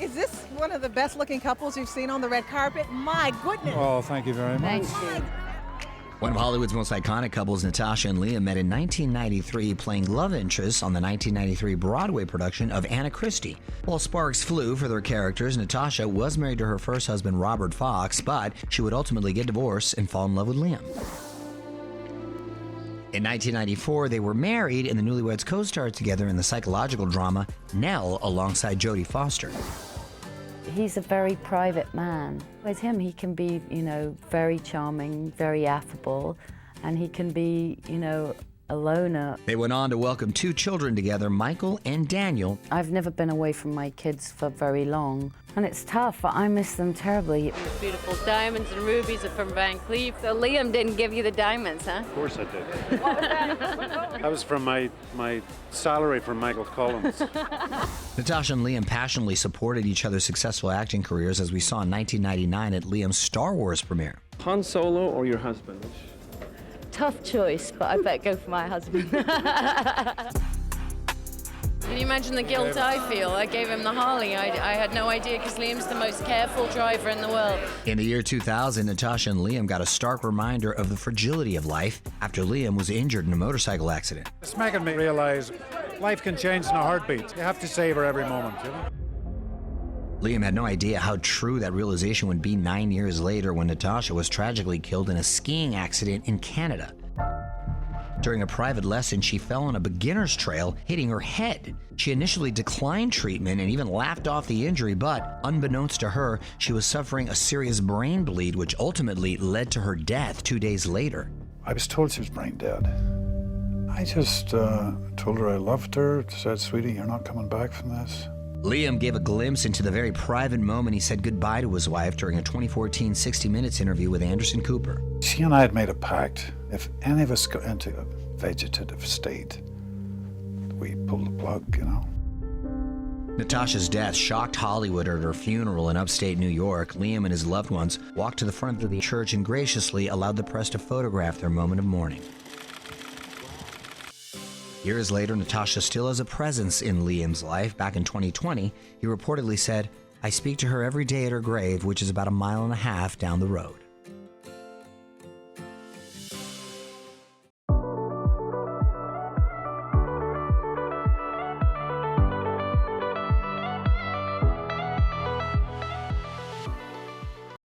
Is this one of the best looking couples you've seen on the red carpet? My goodness. Oh, thank you very much. Thank you. One of Hollywood's most iconic couples, Natasha and Liam, met in 1993 playing love interests on the 1993 Broadway production of Anna Christie. While sparks flew for their characters, Natasha was married to her first husband, Robert Fox, but she would ultimately get divorced and fall in love with Liam. In 1994, they were married, and the newlyweds co-starred together in the psychological drama Nell alongside Jodie Foster. He's a very private man. With him, he can be, very charming, very affable, and he can be, a loner. They went on to welcome 2 children together, Michael and Daniel. I've never been away from my kids for very long, and it's tough. I miss them terribly. The beautiful diamonds and rubies are from Van Cleef. So Liam didn't give you the diamonds, huh? Of course I did. What was that? That was from my salary from Michael Collins. Natasha and Liam passionately supported each other's successful acting careers, as we saw in 1999 at Liam's Star Wars premiere. Han Solo or your husband? Tough choice, but I better go for my husband. Can you imagine the guilt I feel? I gave him the Harley. I had no idea, because Liam's the most careful driver in the world. In the year 2000, Natasha and Liam got a stark reminder of the fragility of life after Liam was injured in a motorcycle accident. It's making me realize life can change in a heartbeat. You have to savor every moment, Liam had no idea how true that realization would be 9 years later when Natasha was tragically killed in a skiing accident in Canada. During a private lesson, she fell on a beginner's trail, hitting her head. She initially declined treatment and even laughed off the injury, but unbeknownst to her, she was suffering a serious brain bleed, which ultimately led to her death 2 days later. I was told she was brain dead. I just told her I loved her, said, "Sweetie, you're not coming back from this." Liam gave a glimpse into the very private moment he said goodbye to his wife during a 2014 60 Minutes interview with Anderson Cooper. She and I had made a pact. If any of us got into a vegetative state, we pulled the plug, Natasha's death shocked Hollywood at her funeral in upstate New York. Liam and his loved ones walked to the front of the church and graciously allowed the press to photograph their moment of mourning. Years later, Natasha still has a presence in Liam's life. Back in 2020, he reportedly said, "I speak to her every day at her grave, which is about 1.5 miles down the road."